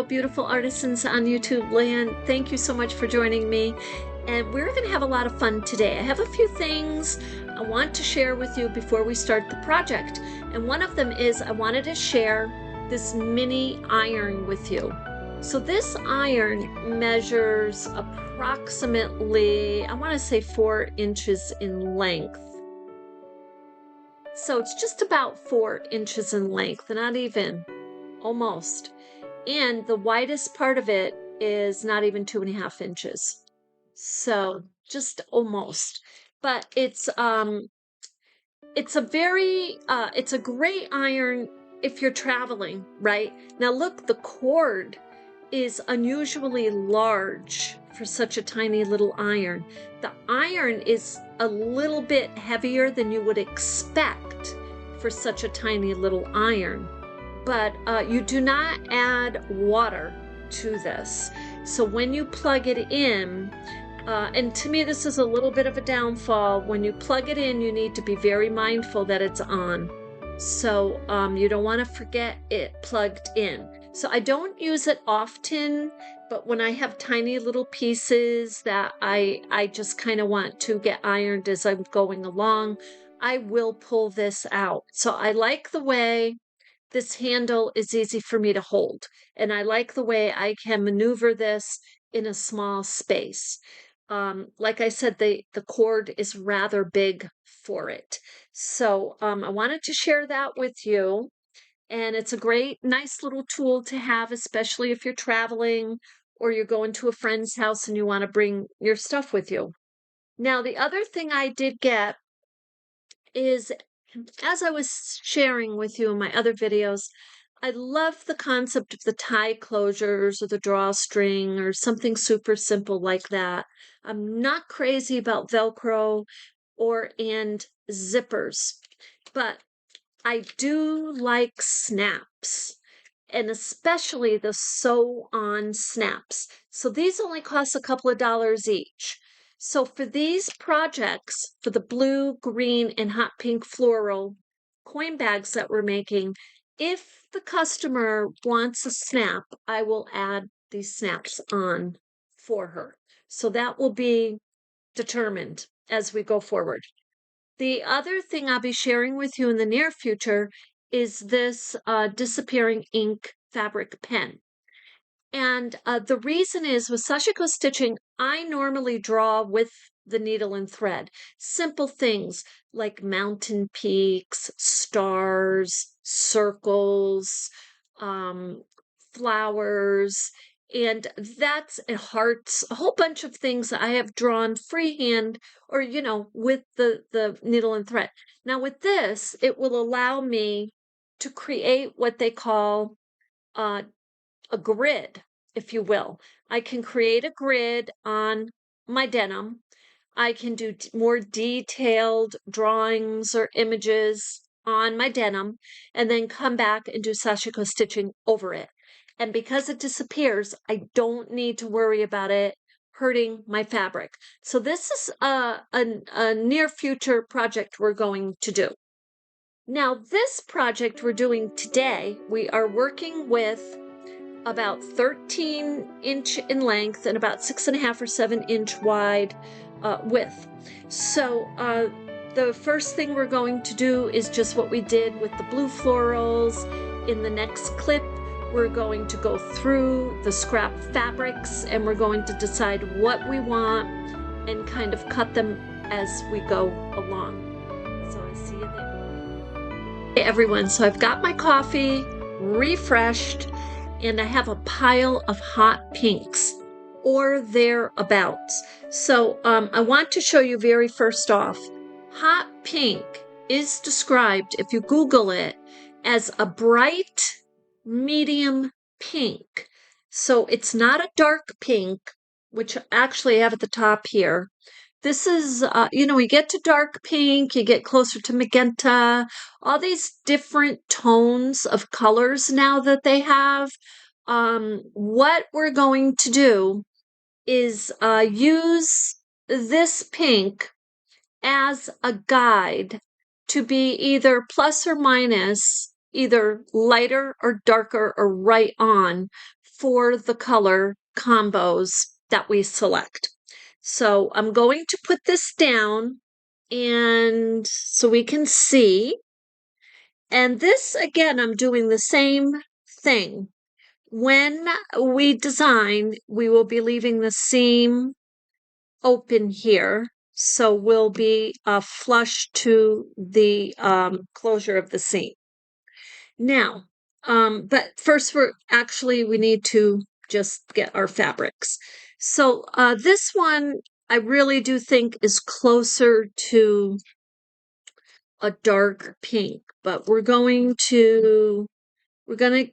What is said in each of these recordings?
beautiful artisans on YouTube land. Thank you so much for joining me. And we're going to have a lot of fun today. I have a few things I want to share with you before we start the project. And one of them is I wanted to share this mini iron with you. So this iron measures approximately, I want to say 4 inches in length. So it's just about 4 inches in length, not even, almost. And the widest part of it is not even 2.5 inches. So just almost. But it's a great iron if you're traveling, right? Now look, the cord is unusually large for such a tiny little iron. The iron is a little bit heavier than you would expect for such a tiny little iron. But you do not add water to this. So when you plug it in, and to me this is a little bit of a downfall, when you plug it in, you need to be very mindful that it's on. So you don't want to forget it plugged in. So I don't use it often, but when I have tiny little pieces that I just kind of want to get ironed as I'm going along, I will pull this out. So I like the way this handle is easy for me to hold, and I like the way I can maneuver this in a small space. Like I said, the cord is rather big for it. So I wanted to share that with you. And it's a great, nice little tool to have, especially if you're traveling or you're going to a friend's house and you want to bring your stuff with you. Now, the other thing I did get is, as I was sharing with you in my other videos, I love the concept of the tie closures or the drawstring or something super simple like that. I'm not crazy about Velcro and zippers, but I do like snaps, and especially the sew-on snaps. So these only cost a couple of dollars each. So for these projects, for the blue, green, and hot pink floral coin bags that we're making, if the customer wants a snap, I will add these snaps on for her. So that will be determined as we go forward. The other thing I'll be sharing with you in the near future is this disappearing ink fabric pen. And the reason is with sashiko stitching, I normally draw with the needle and thread. Simple things like mountain peaks, stars, circles, flowers, and that's hearts, a whole bunch of things I have drawn freehand or, with the needle and thread. Now with this, it will allow me to create what they call a grid, if you will. I can create a grid on my denim. I can do more detailed drawings or images on my denim and then come back and do sashiko stitching over it. And because it disappears, I don't need to worry about it hurting my fabric. So this is a near future project we're going to do. Now, this project we're doing today, we are working with about 13 inch in length and about 6.5 or 7 inch wide width. So the first thing we're going to do is just what we did with the blue florals. In the next clip, we're going to go through the scrap fabrics and we're going to decide what we want and kind of cut them as we go along. So I'll see you there. Hey everyone, so I've got my coffee refreshed and I have a pile of hot pinks or thereabouts. So I want to show you very first off, hot pink is described, if you Google it, as a bright medium pink. So it's not a dark pink, which actually I have at the top here. This is, you get to dark pink, you get closer to magenta, all these different tones of colors now that they have. What we're going to do is use this pink as a guide to be either plus or minus, either lighter or darker or right on for the color combos that we select. So I'm going to put this down and so we can see. And this, again, I'm doing the same thing. When we design, we will be leaving the seam open here. So we'll be flush to the closure of the seam. Now, but first we need to just get our fabrics. So this one I really do think is closer to a dark pink, but we're going to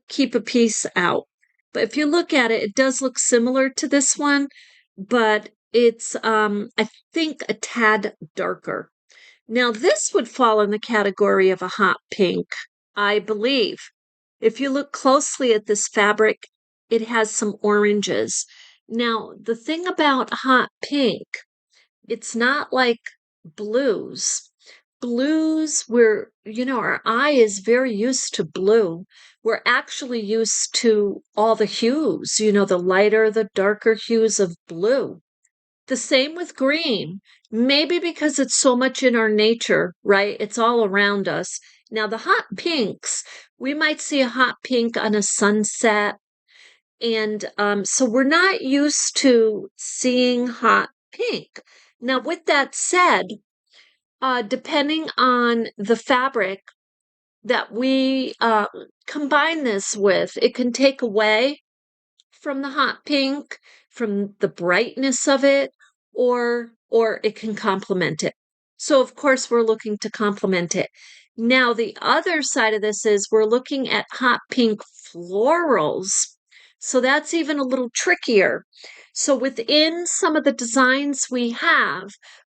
keep a piece out. But if you look at it, it does look similar to this one, but it's I think a tad darker. Now this would fall in the category of a hot pink, I believe. If you look closely at this fabric, it has some oranges. Now, the thing about hot pink, it's not like blues. Blues, our eye is very used to blue. We're actually used to all the hues, the lighter, the darker hues of blue. The same with green. Maybe because it's so much in our nature, right? It's all around us. Now, the hot pinks, we might see a hot pink on a sunset. And so we're not used to seeing hot pink. Now, with that said, depending on the fabric that we combine this with, it can take away from the hot pink, from the brightness of it, or it can complement it. So of course we're looking to complement it. Now the other side of this is we're looking at hot pink florals. So that's even a little trickier. So within some of the designs we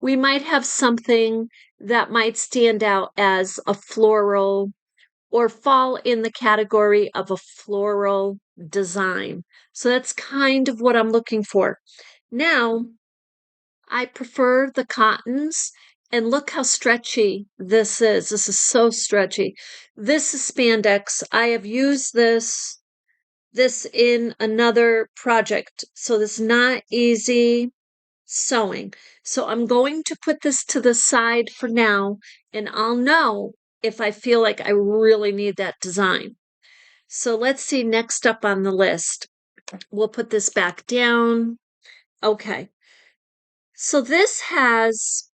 might have something that might stand out as a floral or fall in the category of a floral design. So that's kind of what I'm looking for. Now, I prefer the cottons, and look how stretchy this is. This is so stretchy. This is spandex. I have used this in another project, so this is not easy sewing. So I'm going to put this to the side for now, and I'll know if I feel like I really need that design. So let's see, next up on the list. We'll put this back down. Okay. So this has,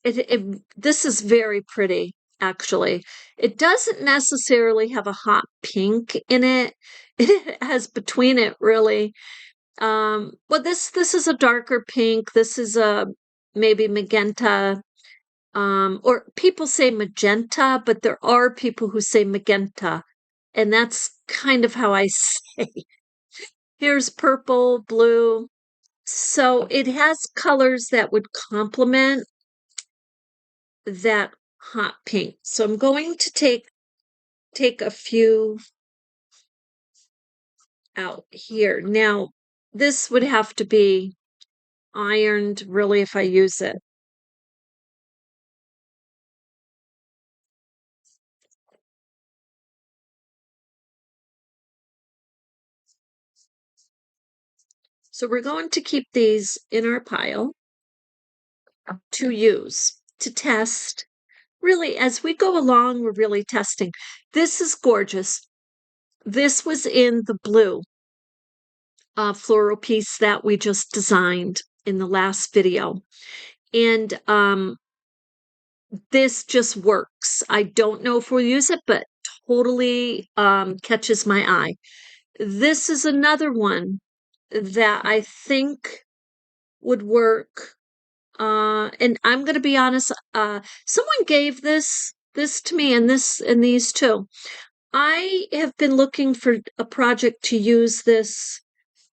this is very pretty, actually. It doesn't necessarily have a hot pink in it. It has between it, really. But this is a darker pink. This is a maybe magenta. Or people say magenta, but there are people who say magenta. And that's kind of how I say. Here's purple, blue. So it has colors that would complement that hot pink. So I'm going to take a few out here. Now, this would have to be ironed really if I use it. So we're going to keep these in our pile to use, to test. Really, as we go along, we're really testing. This is gorgeous. This was in the blue floral piece that we just designed in the last video. And this just works. I don't know if we'll use it, but totally catches my eye. This is another one that I think would work. And I'm going to be honest, someone gave this to me and these too. I have been looking for a project to use this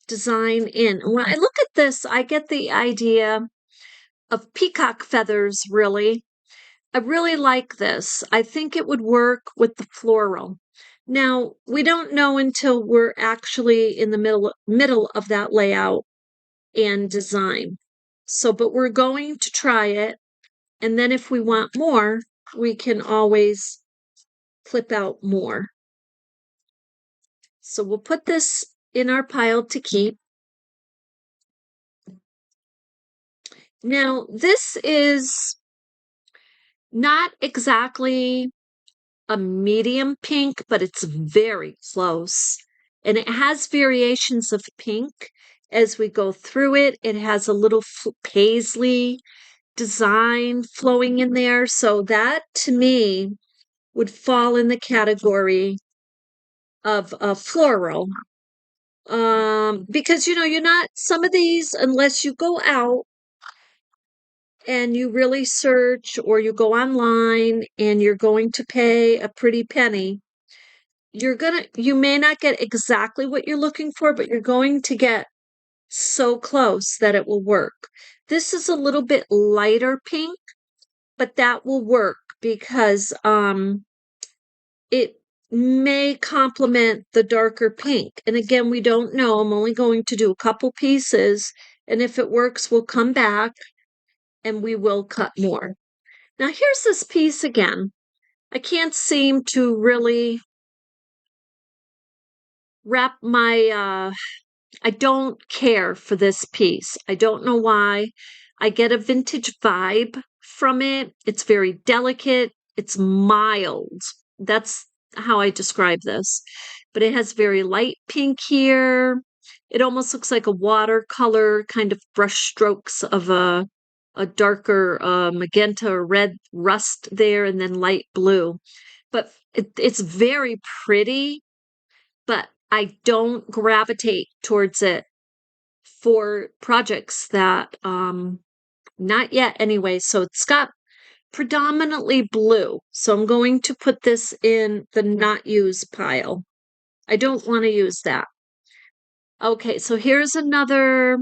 design in. When I look at this, I get the idea of peacock feathers, really. I really like this. I think it would work with the floral. Now, we don't know until we're actually in the middle of that layout and design. So, but we're going to try it. And then if we want more, we can always clip out more. So we'll put this in our pile to keep. Now, this is not exactly a medium pink, but it's very close. And it has variations of pink as we go through it. It has a little paisley design flowing in there. So that to me would fall in the category of a floral. Because you're not some of these, unless you go out and you really search or you go online and you're going to pay a pretty penny, you may not get exactly what you're looking for, but you're going to get so close that it will work. This is a little bit lighter pink, but that will work because it may complement the darker pink. And again, we don't know. I'm only going to do a couple pieces, and if it works, we'll come back and we will cut more. Now here's this piece again. I can't seem to really wrap my I don't care for this piece. I don't know why. I get a vintage vibe from it. It's very delicate. It's mild. That's how I describe this. But it has very light pink here. It almost looks like a watercolor kind of brush strokes of a darker magenta or red rust there, and then light blue. But it's very pretty, but I don't gravitate towards it for projects that not yet anyway. So it's got predominantly blue. So I'm going to put this in the not used pile. I don't want to use that. Okay, so here's another.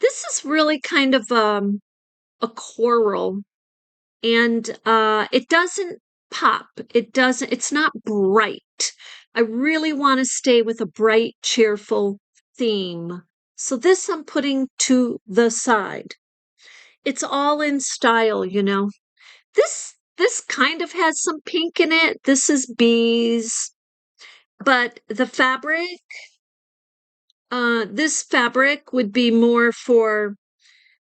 This is really kind of a coral, and it doesn't pop. It's not bright. I really want to stay with a bright, cheerful theme. So this I'm putting to the side. It's all in style, This kind of has some pink in it. This is bees, but the fabric, this fabric would be more for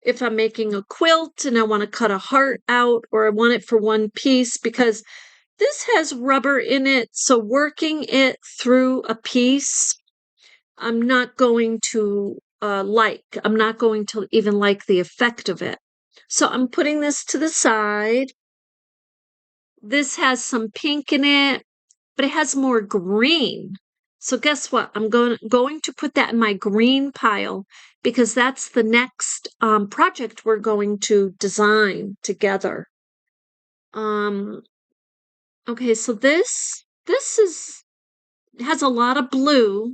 if I'm making a quilt and I want to cut a heart out, or I want it for one piece, because this has rubber in it. So working it through a piece, I'm not going to I'm not going to even like the effect of it. So I'm putting this to the side. This has some pink in it, but it has more green. So guess what? I'm going to put that in my green pile, because that's the next project we're going to design together. Okay, so this has a lot of blue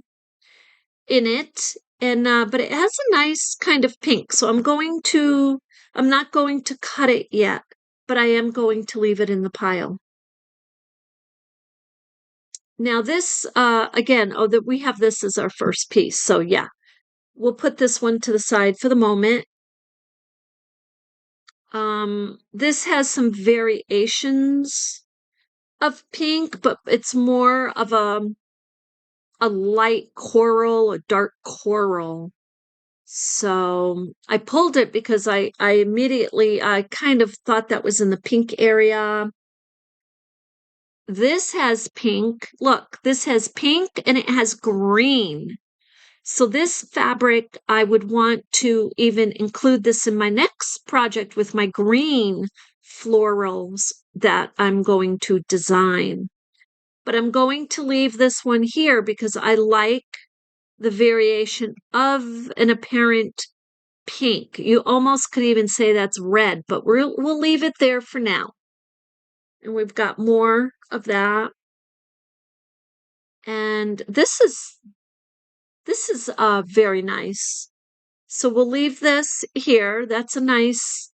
in it, and but it has a nice kind of pink. So I'm not going to cut it yet, but I am going to leave it in the pile. Now this, again, that we have this as our first piece. So yeah, we'll put this one to the side for the moment. This has some variations of pink, but it's more of a light coral, a dark coral. So I pulled it because I immediately, I kind of thought that was in the pink area. This has pink. Look, this has pink and it has green. So this fabric, I would want to even include this in my next project with my green florals that I'm going to design. But I'm going to leave this one here because I like the variation of an apparent pink. You almost could even say that's red, but we'll leave it there for now. And we've got more of that. And this is very nice. So we'll leave this here. That's a nice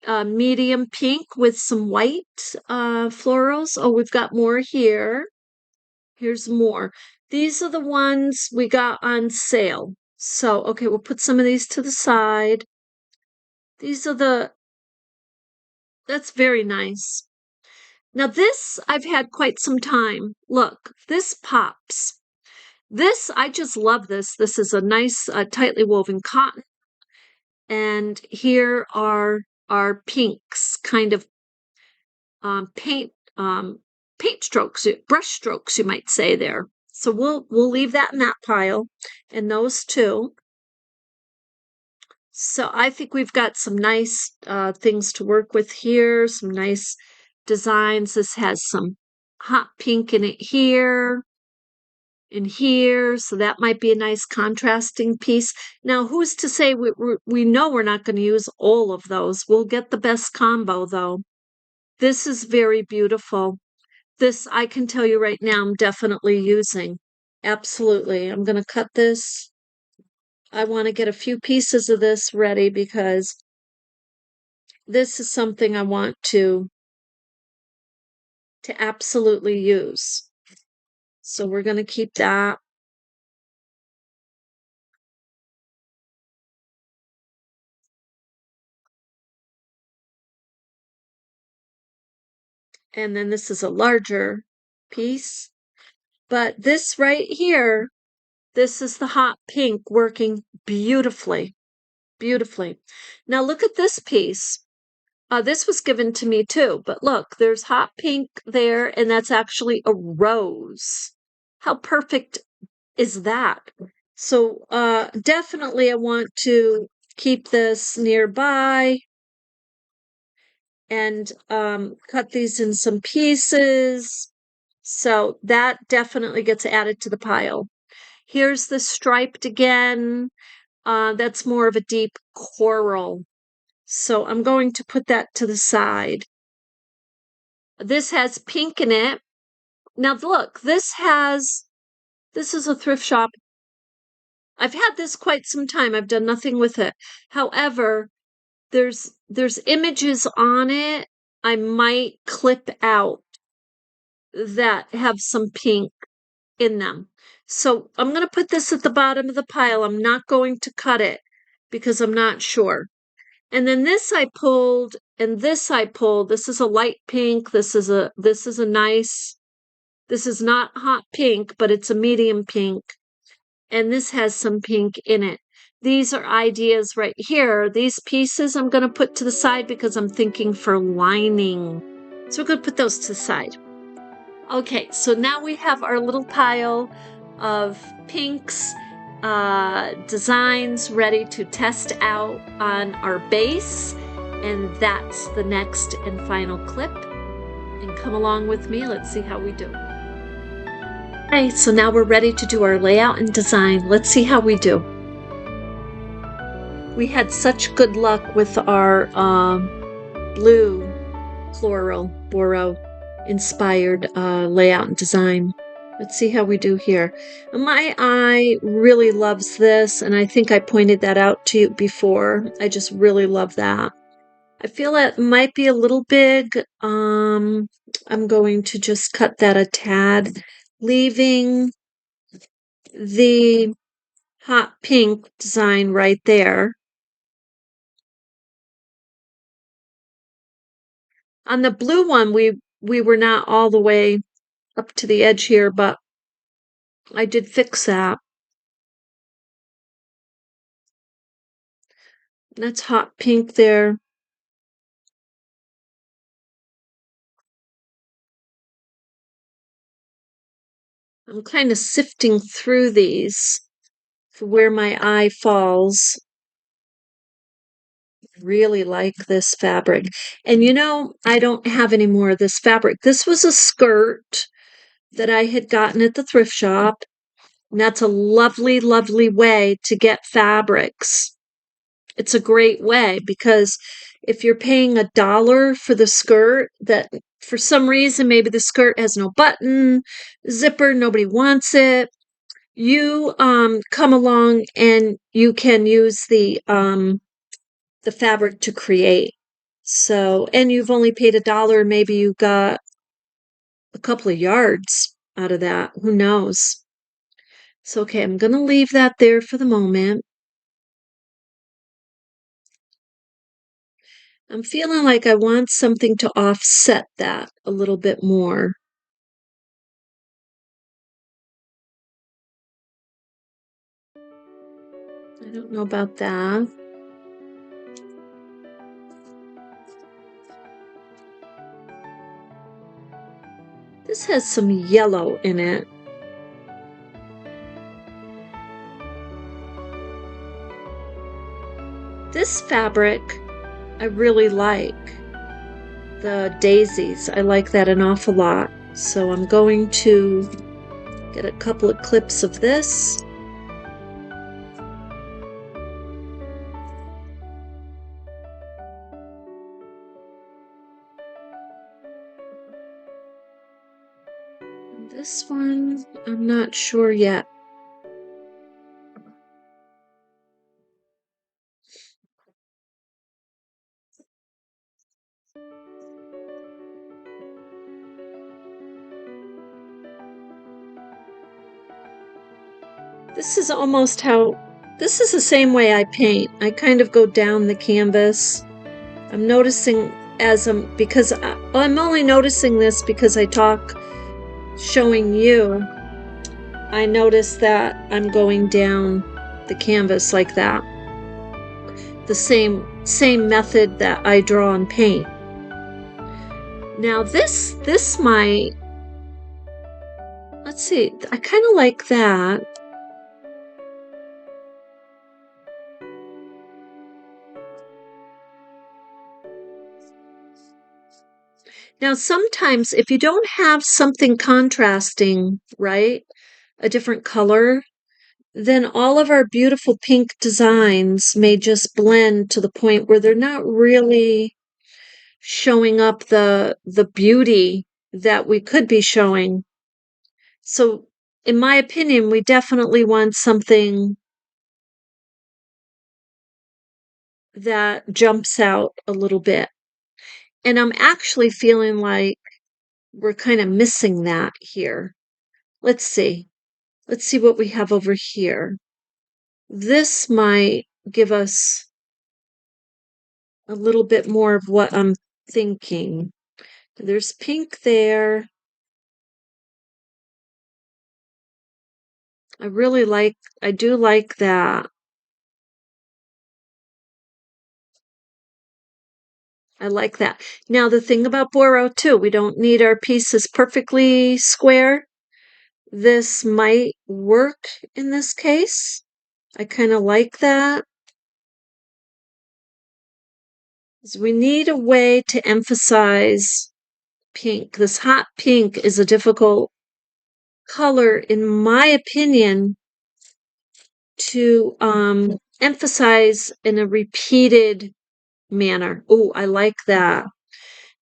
medium pink with some white florals. Oh, we've got more here. Here's more. These are the ones we got on sale. So, okay, we'll put some of these to the side. These are that's very nice. Now this I've had quite some time. Look, this pops. This, I just love this. This is a nice, tightly woven cotton. And here are our pinks, kind of paint paint strokes, brush strokes, you might say there. So we'll leave that in that pile, and those two. So I think we've got some nice things to work with here, some nice designs. This has some hot pink in it here and here, so that might be a nice contrasting piece. Now, who's to say we know we're not going to use all of those? We'll get the best combo, though. This is very beautiful. This, I can tell you right now, I'm definitely using. Absolutely. I'm going to cut this. I want to get a few pieces of this ready because this is something I want to absolutely use. So we're going to keep that. And then this is a larger piece. But this right here, this is the hot pink working beautifully, beautifully. Now look at this piece. This was given to me too, but look, there's hot pink there, and that's actually a rose. How perfect is that? So definitely I want to keep this nearby and cut these in some pieces. So that definitely gets added to the pile. Here's the striped again. That's more of a deep coral. So I'm going to put that to the side. This has pink in it. Now look, this is a thrift shop. I've had this quite some time. I've done nothing with it. However, there's images on it I might clip out that have some pink in them. So I'm going to put this at the bottom of the pile. I'm not going to cut it because I'm not sure. And then this I pulled, and this I pulled. This is a light pink. This is a nice. This is not hot pink, but it's a medium pink. And this has some pink in it. These are ideas right here. These pieces I'm going to put to the side because I'm thinking for lining. So we're going to put those to the side. Okay, so now we have our little pile of pinks designs ready to test out on our base. And that's the next and final clip. And come along with me. Let's see how we do. Okay, so now we're ready to do our layout and design. Let's see how we do. We had such good luck with our blue floral Boro Inspired layout and design. Let's see how we do here. My eye really loves this, and I think I pointed that out to you before. I just really love that. I feel it might be a little big. I'm going to just cut that a tad, leaving the hot pink design right there. On the blue one, we were not all the way up to the edge here, but I did fix that. That's hot pink there. I'm kind of sifting through these for where my eye falls. Really like this fabric. And you know, I don't have any more of this fabric. This was a skirt that I had gotten at the thrift shop. And that's a lovely, lovely way to get fabrics. It's a great way because if you're paying $1 for the skirt that for some reason maybe the skirt has no button, zipper, nobody wants it, you come along and you can use the fabric to create. So, and you've only paid $1, maybe you got a couple of yards out of that. Who knows? So, okay, I'm going to leave that there for the moment. I'm feeling like I want something to offset that a little bit more. I don't know about that. This has some yellow in it. This fabric I really like. The daisies, I like that an awful lot. So I'm going to get a couple of clips of this. And this one, I'm not sure yet. This is almost how, this is the same way I paint. I kind of go down the canvas. I'm noticing as because I'm only noticing this because I talk showing you. I notice that I'm going down the canvas like that. The same method that I draw and paint. Now this might, let's see, I kind of like that. Now, sometimes if you don't have something contrasting, right, a different color, then all of our beautiful pink designs may just blend to the point where they're not really showing up the beauty that we could be showing. So, in my opinion, we definitely want something that jumps out a little bit. And I'm actually feeling like we're kind of missing that here. Let's see. Let's see what we have over here. This might give us a little bit more of what I'm thinking. There's pink there. I do like that. I like that. Now, the thing about Boro, too, we don't need our pieces perfectly square. This might work in this case. I kind of like that. So we need a way to emphasize pink. This hot pink is a difficult color, in my opinion, to emphasize in a repeated manner. Oh, I like that.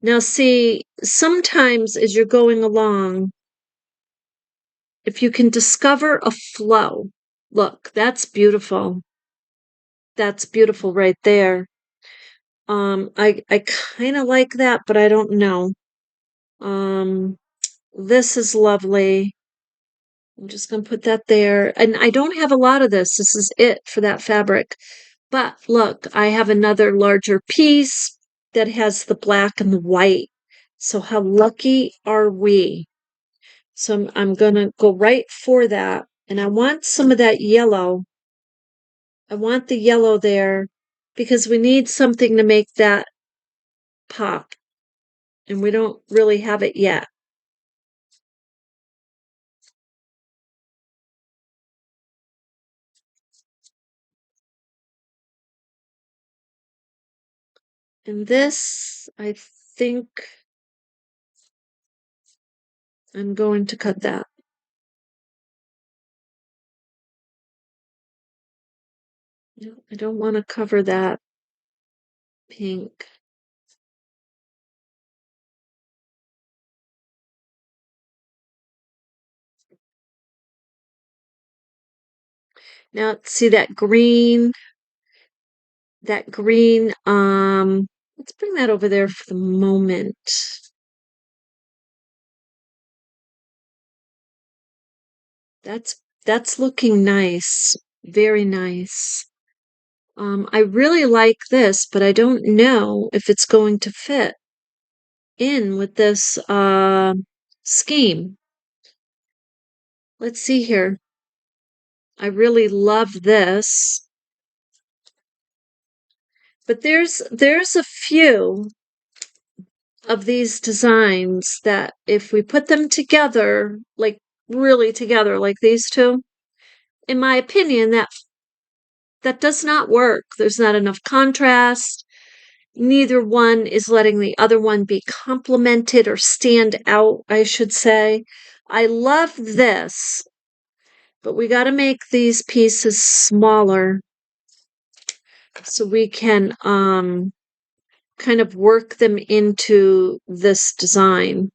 Now, see, sometimes as you're going along, if you can discover a flow, look, that's beautiful. That's beautiful right there. I kind of like that, but I don't know. This is lovely. I'm just going to put that there. And I don't have a lot of this. This is it for that fabric. But look, I have another larger piece that has the black and the white. So how lucky are we? So I'm going to go right for that. And I want some of that yellow. I want the yellow there because we need something to make that pop. And we don't really have it yet. And this, I think I'm going to cut that. I don't want to cover that pink. Now, see that green, let's bring that over there for the moment. That's looking nice. Very nice. I really like this, but I don't know if it's going to fit in with this scheme. Let's see here. I really love this. But there's a few of these designs that if we put them together, like really together, like these two, in my opinion, that does not work. There's not enough contrast. Neither one is letting the other one be complemented or stand out, I should say. I love this, but we got to make these pieces smaller so we can kind of work them into this design.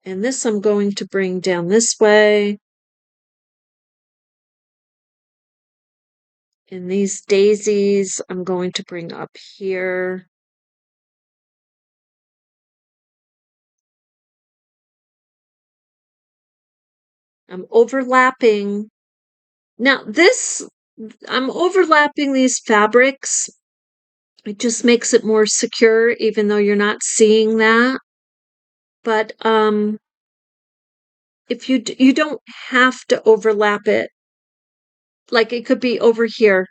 And this I'm going to bring down this way. And these daisies I'm going to bring up here. I'm overlapping. Now I'm overlapping these fabrics. It just makes it more secure, even though you're not seeing that. But if you don't have to overlap it. Like it could be over here.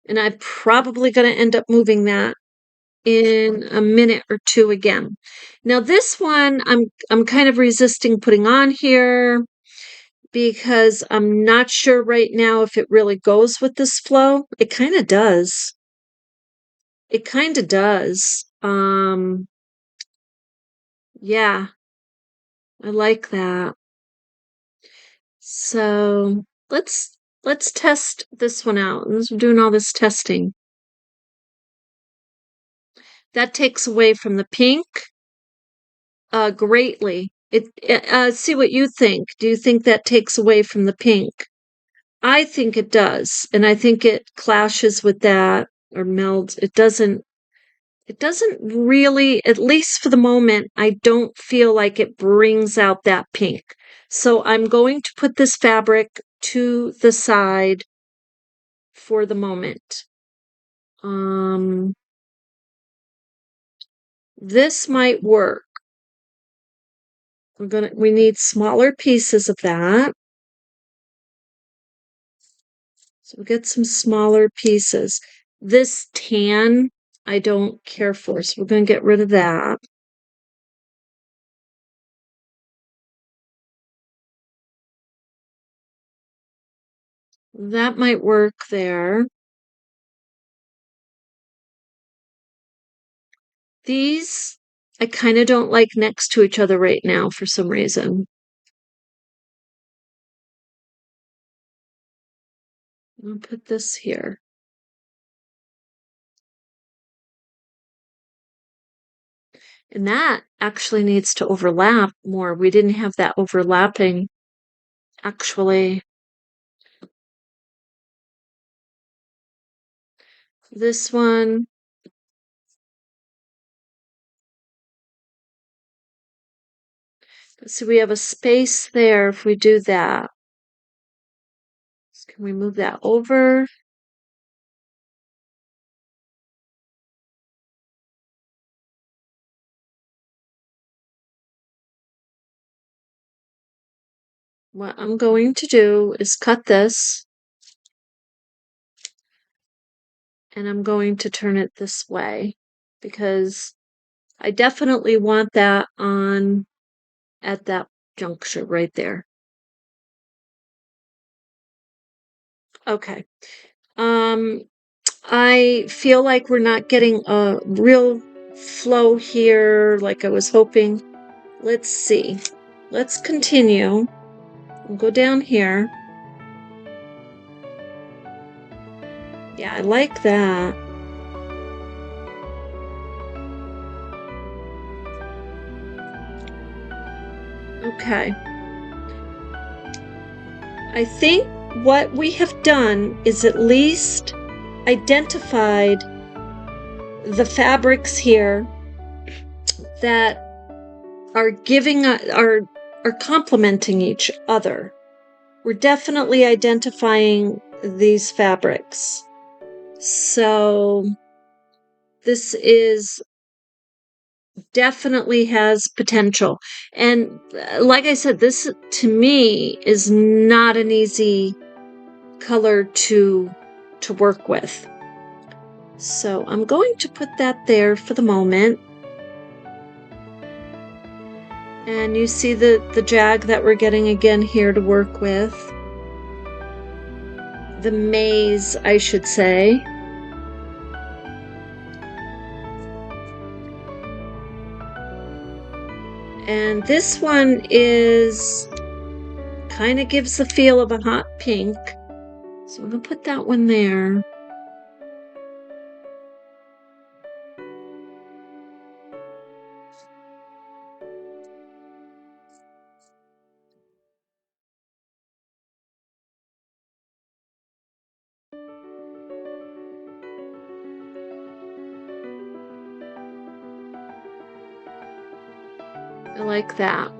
And I'm probably going to end up moving that in a minute or two again. Now this one I'm kind of resisting putting on here because I'm not sure right now if it really goes with this flow. It kind of does. It kind of does. Yeah, I like that. So let's test this one out. We're doing all this testing. That takes away from the pink greatly. See what you think. Do you think that takes away from the pink? I think it does, and I think it clashes with that or melds. It doesn't really, at least for the moment, I don't feel like it brings out that pink. So I'm going to put this fabric to the side for the moment. This might work. We need smaller pieces of that. So we'll get some smaller pieces. This tan, I don't care for, so we're going to get rid of that. That might work there. These, I kind of don't like next to each other right now for some reason. I'll put this here. And that actually needs to overlap more. We didn't have that overlapping, actually. This one. So we have a space there if we do that. So can we move that over? What I'm going to do is cut this. And I'm going to turn it this way because I definitely want that on at that juncture right there. Okay. I feel like we're not getting a real flow here like I was hoping. Let's see. Let's continue. We'll go down here. Yeah, I like that. Okay. I think what we have done is at least identified the fabrics here that are giving are complementing each other. we're definitely identifying these fabrics. So this is definitely has potential. And like I said, this to me is not an easy color to work with. So I'm going to put that there for the moment. And you see the jag that we're getting again here to work with. The maze, I should say. And this one is kind of gives the feel of a hot pink. So I'm going to put that one there. I like that.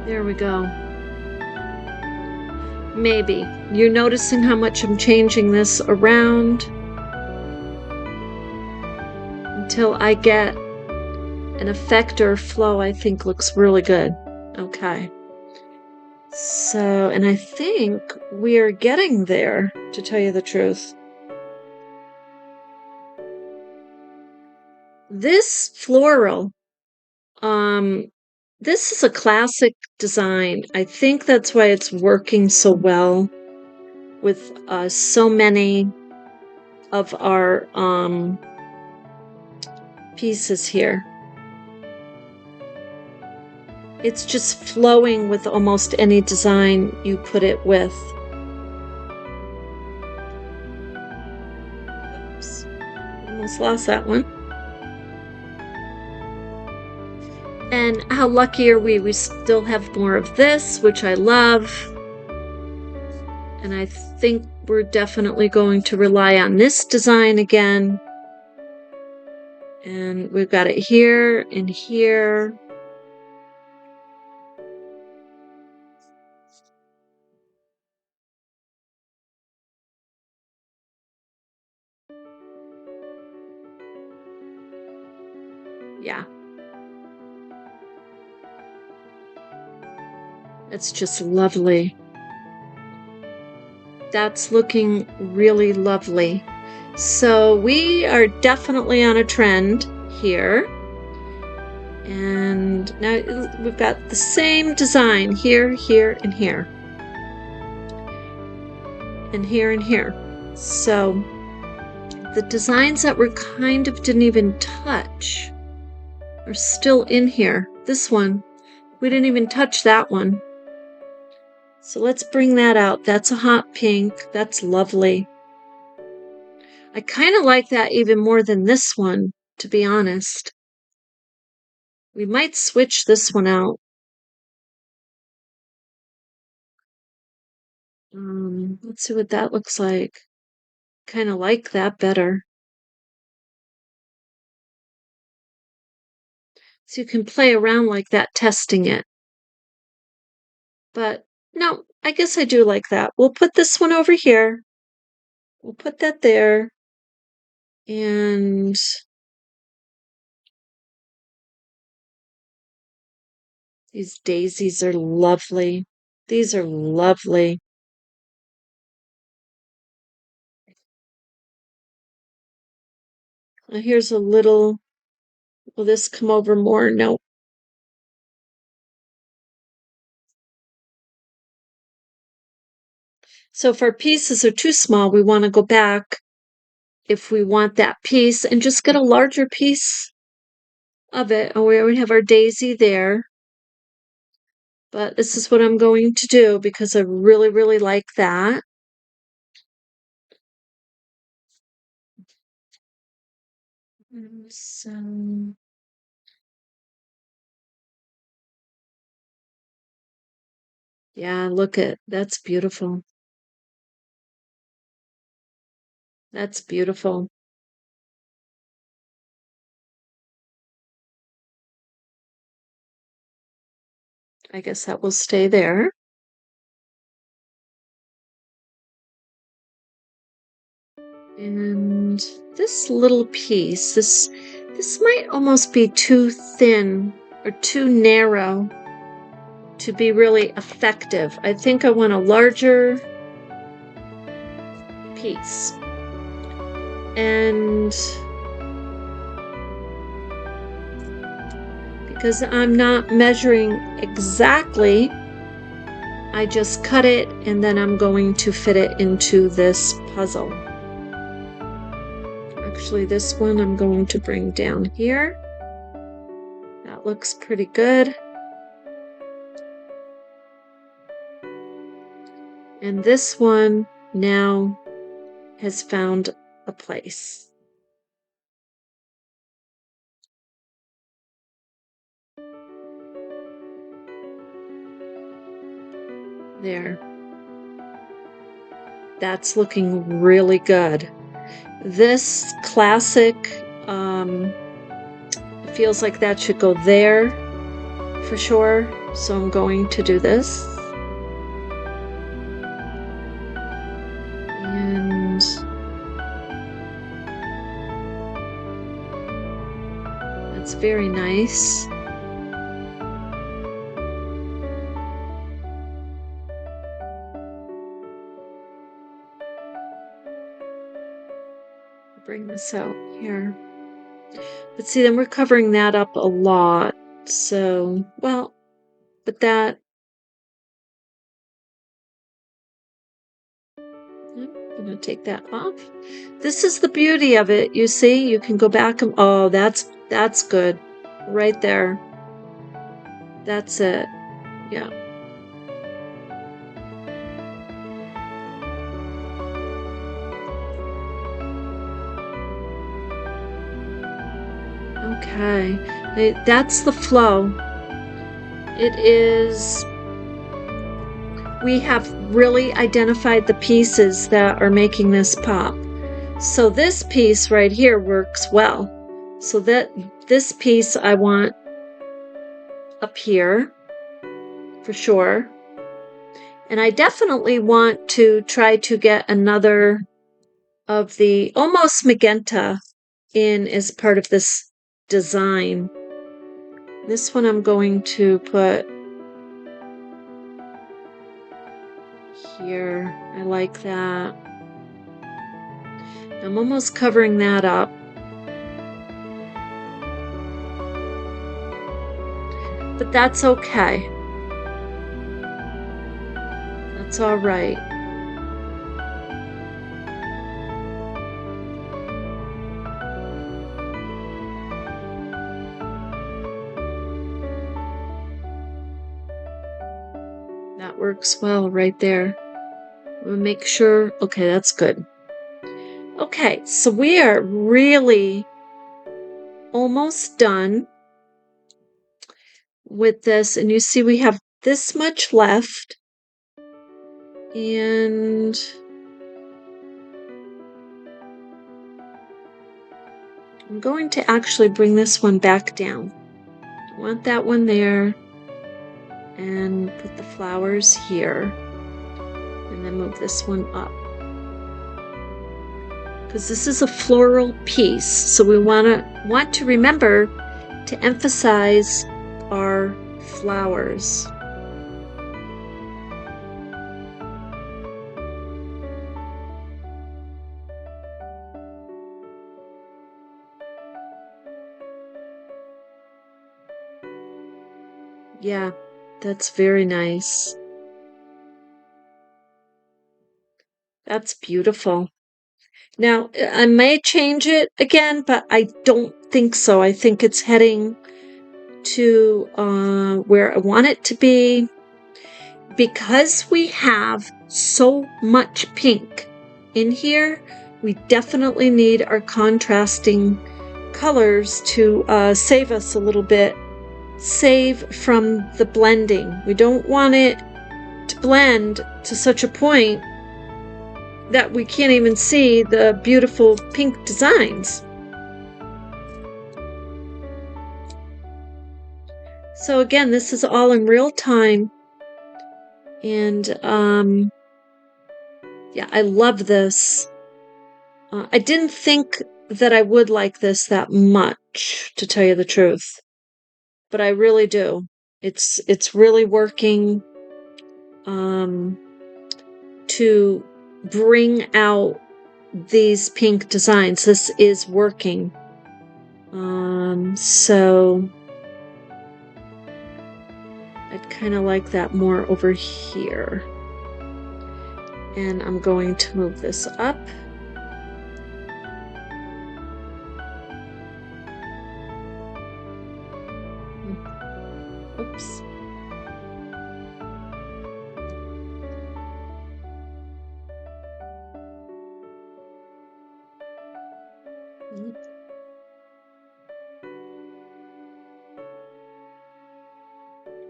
There we go. Maybe. You're noticing how much I'm changing this around until I get an effect or flow I think looks really good. Okay. So, and I think we are getting there, to tell you the truth. This floral, this is a classic design. I think that's why it's working so well with so many of our pieces here. It's just flowing with almost any design you put it with. Oops, almost lost that one. And how lucky are we? We still have more of this, which I love. And I think we're definitely going to rely on this design again. And we've got it here and here. Yeah. It's just lovely. That's looking really lovely. So we are definitely on a trend here. And now we've got the same design here, here, and here. And here and here. So the designs that we kind of didn't even touch are still in here. This one, we didn't even touch that one. So let's bring that out. That's a hot pink. That's lovely. I kind of like that even more than this one, to be honest. We might switch this one out. Let's see what that looks like. Kind of like that better. So you can play around like that, testing it. But no, I guess I do like that. We'll put this one over here. We'll put that there. And these daisies are lovely. These are lovely. Here's a little, will this come over more? No. So if our pieces are too small, we want to go back if we want that piece and just get a larger piece of it. Oh, we already have our daisy there. But this is what I'm going to do because I really, really like that. So, yeah, look at that's beautiful. That's beautiful. I guess that will stay there. And this little piece, this might almost be too thin or too narrow to be really effective. I think I want a larger piece. And because I'm not measuring exactly, I just cut it and then I'm going to fit it into this puzzle. Actually, this one I'm going to bring down here. That looks pretty good. And this one now has found a place. There. That's looking really good. This classic, feels like that should go there for sure. So I'm going to do this. And that's very nice. Bring this out here. But see, then we're covering that up a lot. So, well, but that, I'm going to take that off. This is the beauty of it. You see, you can go back and, oh, that's good. Right there. That's it. Yeah. Okay, that's the flow. It is, we have really identified the pieces that are making this pop. So this piece right here works well. So that this piece I want up here for sure. And I definitely want to try to get another of the almost magenta in as part of this design. This one I'm going to put here. I like that. I'm almost covering that up. But that's okay. That's all right. That works well right there. We'll make sure, okay, that's good. Okay, so we are really almost done with this, and you see we have this much left, and I'm going to actually bring this one back down. I want that one there, and put the flowers here, and then move this one up. Because this is a floral piece, so we want to remember to emphasize our flowers. Yeah, that's very nice. That's beautiful. Now, I may change it again, but I don't think so. I think it's heading to where I want it to be. Because we have so much pink in here, we definitely need our contrasting colors to save us a little bit. Save from the blending. We don't want it to blend to such a point that we can't even see the beautiful pink designs. So again, this is all in real time. And yeah, I love this. I didn't think that I would like this that much, to tell you the truth, but I really do. It's really working to bring out these pink designs. This is working. So I'd kind of like that more over here. And I'm going to move this up. Oops.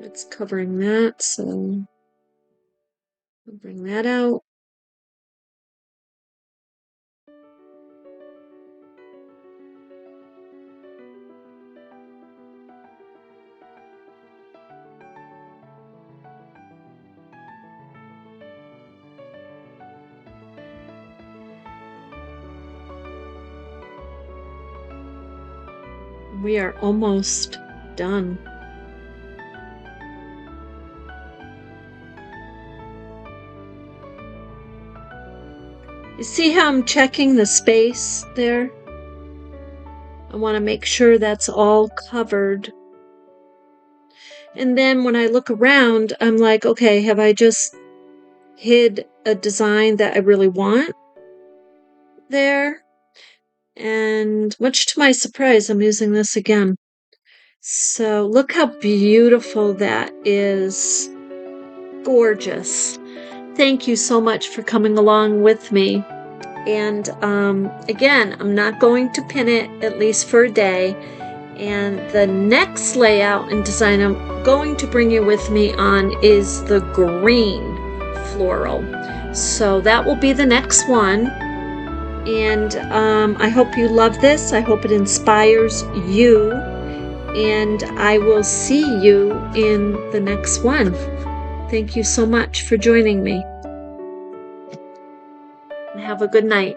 It's covering that, so I'll bring that out. We are almost done. You see how I'm checking the space there? I want to make sure that's all covered. And then when I look around, I'm like, okay, have I just hid a design that I really want there? And much to my surprise, I'm using this again. So look how beautiful that is. Gorgeous. Thank you so much for coming along with me. And again, I'm not going to pin it, at least for a day. And the next layout and design I'm going to bring you with me on is the green floral. So that will be the next one. And I hope you love this. I hope it inspires you. And I will see you in the next one. Thank you so much for joining me. Have a good night.